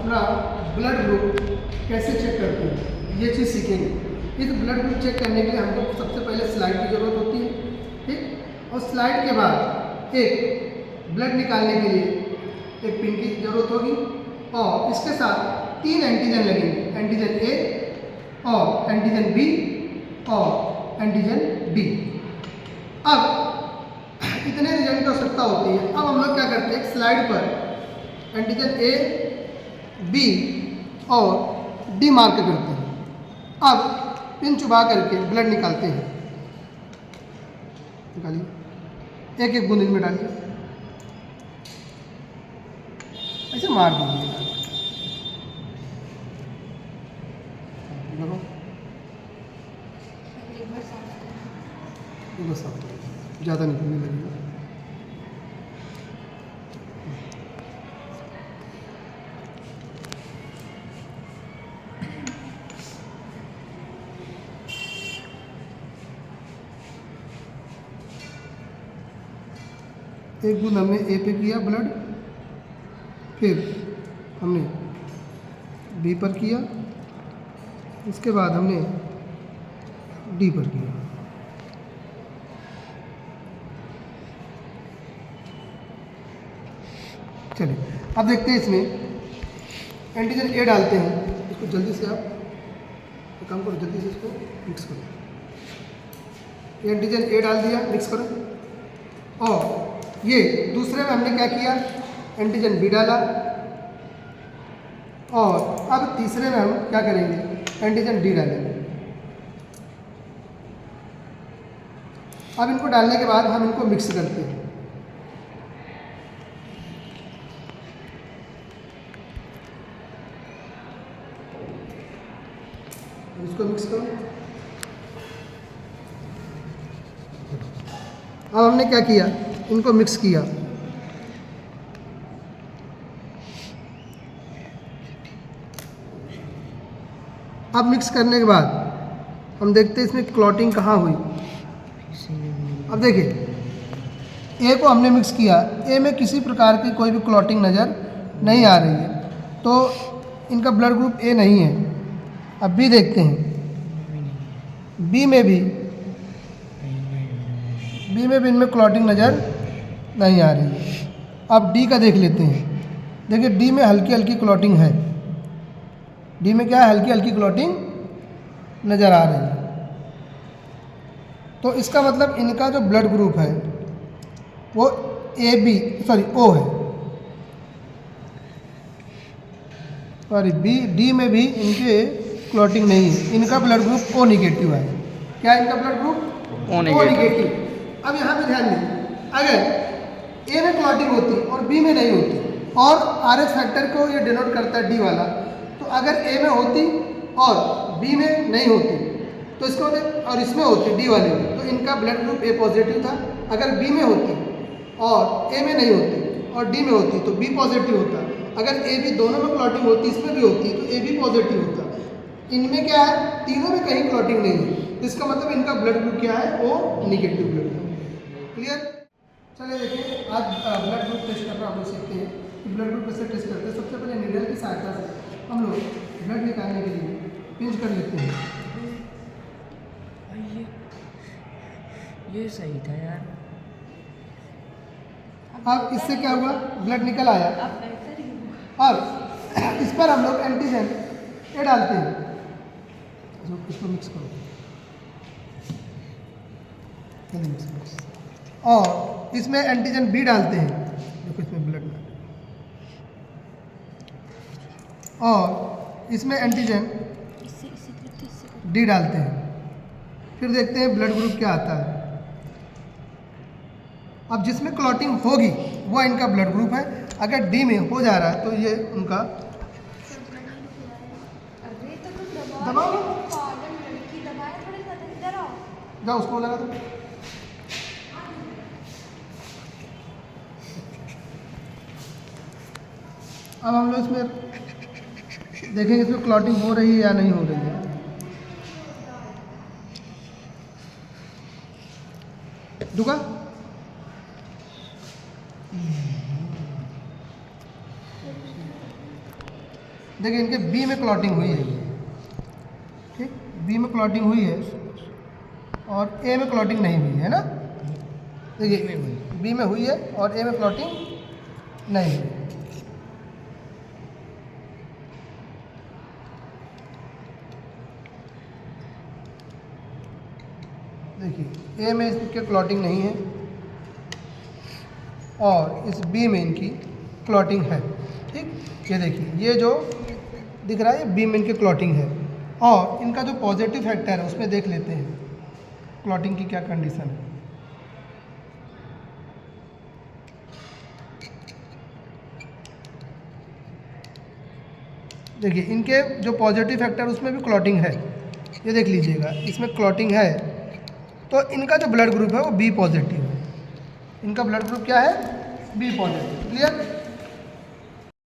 अपना blood group कैसे check करते हैं ये चीज़ सीखेंगे। इस ब्लड ग्रुप चेक करने के लिए हमको सबसे पहले स्लाइड की ज़रूरत होती है, ठीक। और स्लाइड के बाद एक ब्लड निकालने के लिए एक पिन की ज़रूरत होगी और इसके साथ 3 एंटीजन लगेंगे, एंटीजन ए और एंटीजन बी और एंटीजन डी। अब इतने रिजल्ट की आवश्यकता होती है। अब हम लोग क्या करते हैं, स्लाइड पर एंटीजन ए, बी और डी मार्क करते हैं। अब पिन चुबा करके ब्लड निकालते हैं। निकालिए, एक एक बूंद इनमें डालिए, ऐसे मार दीजिए। बस ज़्यादा निकलने लगेगा। एक बूंद हमने ए पे किया ब्लड, फिर हमने बी पर किया, उसके बाद हमने डी पर किया। चलिए अब देखते हैं इसमें एंटीजन ए डालते हैं। इसको जल्दी से आप एक काम करो, जल्दी से इसको मिक्स करो। एंटीजन ए डाल दिया, मिक्स करो। और ये दूसरे में हमने क्या किया, एंटीजन बी डाला। और अब तीसरे में हम क्या करेंगे, एंटीजन डी डालेंगे। अब इनको डालने के बाद हम इनको मिक्स करते हैं। इसको मिक्स करो। अब हमने क्या किया, इनको मिक्स किया। अब मिक्स करने के बाद हम देखते हैं इसमें क्लॉटिंग कहाँ हुई। अब देखिए, ए को हमने मिक्स किया, ए में किसी प्रकार की कोई भी क्लॉटिंग नज़र नहीं आ रही है, तो इनका ब्लड ग्रुप ए नहीं है। अब बी देखते हैं, बी में भी इनमें क्लॉटिंग नज़र नहीं आ रही है। अब डी का देख लेते हैं। देखिए डी में हल्की हल्की क्लॉटिंग है, डी में क्या है, हल्की हल्की क्लॉटिंग नज़र आ रही है। तो इसका मतलब इनका जो ब्लड ग्रुप है वो ओ है, सॉरी डी में भी इनके क्लॉटिंग नहीं है, इनका ब्लड ग्रुप ओ निगेटिव है। क्या इनका ब्लड ग्रुप ओ निगेटिव। अब यहाँ पे ध्यान दें, अगर ए में क्लॉटिंग होती और बी में नहीं होती, और आरएच फैक्टर को ये डिनोट करता है डी वाला, तो अगर ए में होती और बी में नहीं होती तो इसको और इसमें होती डी वाले में, तो इनका ब्लड ग्रुप ए पॉजिटिव था। अगर बी में होती और ए में नहीं होती और डी में होती तो बी पॉजिटिव होता। अगर ए बी दोनों में क्लॉटिंग होती, इसमें भी होती, तो ए बी पॉजिटिव होता। इनमें क्या है, तीनों में कहीं क्लॉटिंग नहीं है, इसका मतलब इनका ब्लड ग्रुप क्या है, वो निगेटिव ब्लड ग्रुप। क्लियर। चलिए देखिए, आज ब्लड ग्रुप टेस्ट करना हम लोग सीखते हैं कि ब्लड ग्रुप कैसे टेस्ट करते हैं। सबसे पहले नीडल की सहायता से हम लोग ब्लड निकालने के लिए पिंच कर लेते हैं। ये सही था यार। अब इससे क्या हुआ, ब्लड निकल आया। अब इस पर हम लोग एंटीजन ए डालते हैं, इसको मिक्स करो और इसमें एंटीजन बी डालते हैं। देखो इसमें ब्लड और इसमें एंटीजन डी डालते हैं। फिर देखते हैं ब्लड ग्रुप क्या आता है। अब जिसमें क्लॉटिंग होगी वो इनका ब्लड ग्रुप है। अगर डी में हो जा रहा है तो ये उनका दबाओ, जाओ उसको लगा दो। अब हम लोग इसमें देखेंगे इसमें क्लॉटिंग हो रही है या नहीं हो रही है। दुका देखिए इनके बी में क्लॉटिंग हुई है, ठीक, बी में क्लॉटिंग हुई है और ए में क्लॉटिंग नहीं हुई है ना। देखिए बी में हुई है और ए में क्लॉटिंग नहीं हुई। देखिए ए में इसके क्लॉटिंग नहीं है और इस बी में इनकी क्लॉटिंग है, ठीक। ये देखिए ये जो दिख रहा है ये बी में इनके क्लॉटिंग है और इनका जो पॉजिटिव फैक्टर है उसमें देख लेते हैं क्लॉटिंग की क्या कंडीशन है। देखिए इनके जो पॉजिटिव फैक्टर उसमें भी क्लॉटिंग है, ये देख लीजिएगा इसमें क्लॉटिंग है, तो इनका जो ब्लड ग्रुप है वो बी पॉजिटिव है। इनका ब्लड ग्रुप क्या है? B positive. क्लियर?